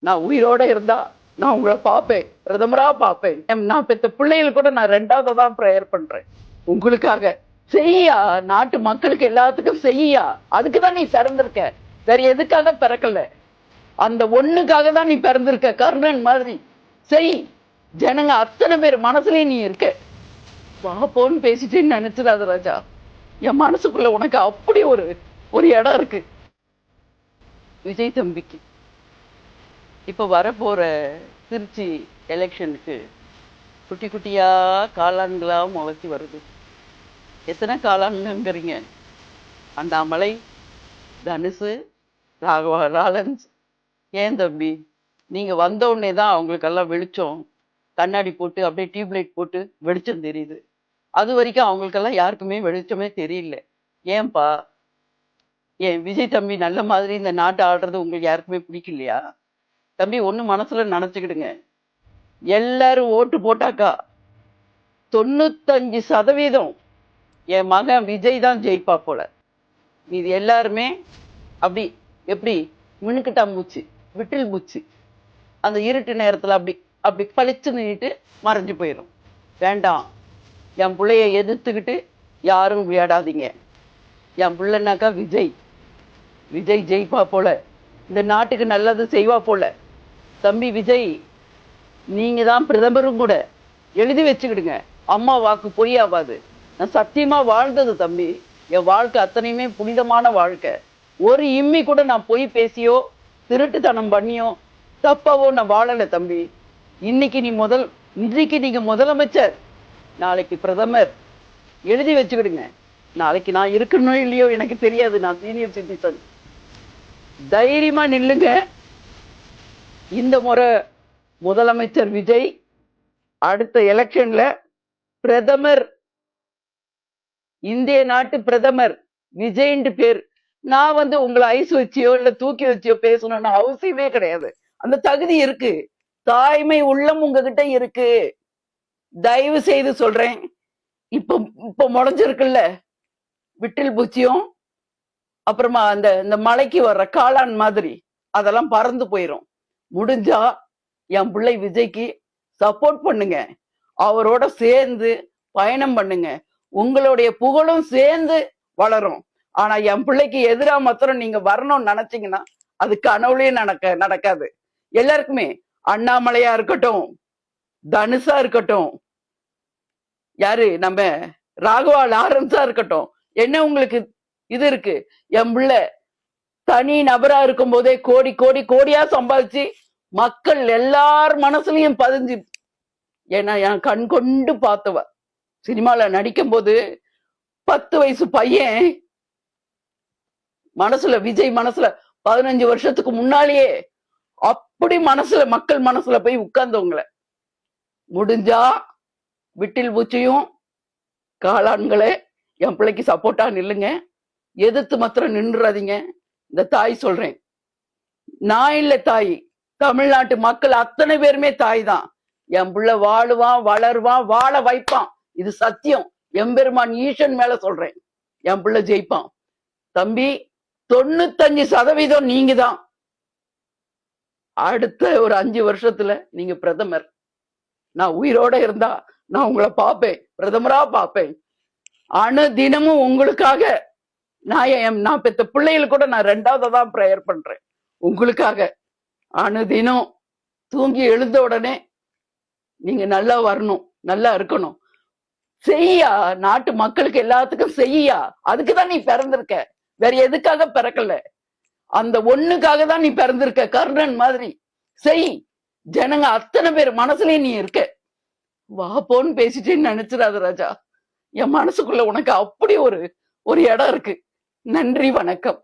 நான் உயிரோட இருந்தா நான் உங்களை பார்ப்பேன், பிரதமரா பார்ப்பேன். நான் பெத்த பிள்ளைகள் கூட நான் ரெண்டாவது தான் ப்ரேயர் பண்றேன் உங்களுக்காக. செய்யா, நாட்டு மக்களுக்கு எல்லாத்துக்கும் செய்யா. அதுக்கு தான் நீ பிறந்திருக்க, வேற எதுக்காக பிறக்கல. அந்த ஒண்ணுக்காக தான் நீ பிறந்திருக்க, கர்ணன் மாதிரி. செய். ஜனங்க அத்தனை பேர் மனசுலயும் நீ இருக்க. வாப்போன்னு பேசிட்டேன்னு நினைச்சிடாத ராஜா. என் மனசுக்குள்ள உனக்கு அப்படி ஒரு ஒரு இடம் இருக்கு. விஜய் தம்பிக்கு இப்ப வரப்போற திருச்சி எலெக்ஷனுக்கு குட்டி குட்டியா காளான்களா முளைச்சி வருது. எத்தனை காளான்ங்கிறீங்க? அண்ணாமலை, தனுசு, ராகவா லாரன்ஸ். ஏன் தம்பி, நீங்க வந்த உடனே தான் அவங்களுக்கெல்லாம் வெளிச்சம், கண்ணாடி போட்டு அப்படியே டியூப்லைட் போட்டு வெளிச்சம் தெரியுது. அது வரைக்கும் அவங்களுக்கெல்லாம் யாருக்குமே வெளிச்சமே தெரியல. ஏன்பா? ஏன் விஜய் தம்பி நல்ல மாதிரி இந்த நாட்டை ஆடுறது உங்களுக்கு யாருக்குமே பிடிக்கலையா? தம்பி ஒண்ணு மனசுல நினைச்சுக்கிடுங்க, எல்லாரும் ஓட்டு போட்டாக்கா 95% என் மகன் விஜய் தான் ஜெயிப்பா போல. இது எல்லாருமே அப்படி எப்படி மினுக்கிட்டா மூச்சு, விட்டில் மூச்சு, அந்த இருட்டு நேரத்துல அப்படி அப்படி பளிச்சு நின்றுட்டு மறைஞ்சு போயிடும். வேண்டாம், என் பிள்ளைய எதிர்த்துக்கிட்டு யாரும் விளையாடாதீங்க. என் பிள்ளைனாக்கா விஜய், விஜய் ஜெயிப்பா போல, இந்த நாட்டுக்கு நல்லது செய்வா போல. தம்பி விஜய், நீங்க தான் பிரதமரும் கூட, எழுதி வச்சுக்கிடுங்க. அம்மா வாக்கு பொய் ஆகாது. நான் சத்தியமா வாழ்ந்தது தம்பி, என் வாழ்க்கை அத்தனையுமே புனிதமான வாழ்க்கை. ஒரு இம்மி கூட நான் பொய் பேசியோ திருட்டுத்தனம் பண்ணியோ தப்பாவோ நான் வாழலை தம்பி. இன்னைக்கு நீங்க முதலமைச்சர், நாளைக்கு பிரதமர். எழுதி வச்சுக்கிடுங்க. நாளைக்கு நான் இருக்கணும் இல்லையோ எனக்கு தெரியாது, நான் சீனியர் சிட்டிசன். தைரியமா நில்லுங்க. இந்த முறை முதலமைச்சர் விஜய், அடுத்த எலெக்ஷன்ல பிரதமர், இந்திய நாட்டு பிரதமர் விஜய்ன்ட்டு பேர். நான் உங்களை ஐஸ் வச்சியோ இல்ல தூக்கி வச்சியோ பேசணும்னு அவசியமே கிடையாது. அந்த தகுதி இருக்கு, தாய்மை உள்ளம் உங்ககிட்ட இருக்கு. தயவு செய்து சொல்றேன், இப்ப முளைஞ்சிருக்குல்ல விட்டில் பூச்சியும், அப்புறமா இந்த மலைக்கு வர்ற காளான் மாதிரி அதெல்லாம் பறந்து போயிரும். முடிஞ்சா என் பிள்ளை விஜய்க்கு சப்போர்ட் பண்ணுங்க, அவரோட சேர்ந்து பயணம் பண்ணுங்க. உங்களுடைய புகழும் சேர்ந்து வளரும். ஆனா என் பிள்ளைக்கு எதிரா மாத்திரம் நீங்க வரணும்னு நினைச்சீங்கன்னா அது கனவுலயும் நடக்காது. எல்லாருக்குமே, அண்ணாமலையா இருக்கட்டும், தனுஷா இருக்கட்டும், யாரு நம்ம ராகவா லாரன்ஸா இருக்கட்டும், என்ன உங்களுக்கு இது இருக்கு? என் பிள்ளை தனி நபரா இருக்கும் போதே கோடி கோடி கோடியா சம்பாதிச்சு மக்கள் எல்லார் மனசுலயும் பதிஞ்சு, ஏன்னா என் கண் கொண்டு பார்த்தவ. சினிமால நடிக்கும் போது 10 வயசு பையன் மனசுல, விஜய் மனசுல 15 வருஷத்துக்கு முன்னாலேயே அப்படி மனசுல, மக்கள் மனசுல போய் உட்கார்ந்தவங்களை. முடிஞ்சா விட்டில் பூச்சியும் காளான்களே என் பிள்ளைக்கு சப்போர்ட்டா நில்லுங்க. எதிர்த்து மாத்திரம் நின்றுறாதீங்க. இந்த தாய் சொல்றேன், நான் இல்ல தாய், தமிழ்நாட்டு மக்கள் அத்தனை பேருமே தாய் தான். என் பிள்ளை வாழுவான், வளருவான், வாழ வைப்பான். இது சத்தியம். எம்பெருமான் ஈசன் மேல சொல்றேன், என் பிள்ளை ஜெயிப்பான். தம்பி 95% நீங்க தான். அடுத்த ஒரு 5 வருஷத்துல நீங்க பிரதமர். நான் உயிரோட இருந்தா நான் உங்களை பார்ப்பேன், பிரதமரா பார்ப்பேன். அணு தினமும் உங்களுக்காக நான் பெத்த பிள்ளைகள் கூட நான் ரெண்டாவது தான் ப்ரேயர் பண்றேன் உங்களுக்காக. அணு தினம் தூங்கி எழுந்த உடனே நீங்க நல்லா வரணும், நல்லா இருக்கணும். செய்யா, நாட்டு மக்களுக்கு எல்லாத்துக்கும் செய்யா. அதுக்குதான் நீ பிறந்திருக்க, வேற எதுக்காக பிறக்கல. அந்த ஒண்ணுக்காக தான் நீ பிறந்திருக்க, கர்ணன் மாதிரி. செய். ஜனங்க அத்தனை பேர் மனசுலயும் நீ இருக்க. வாப்போன்னு பேசிட்டேன்னு நினைச்சிடாத ராஜா. என் மனசுக்குள்ள உனக்கு அப்படி ஒரு இடம் இருக்கு. நன்றி, வணக்கம்.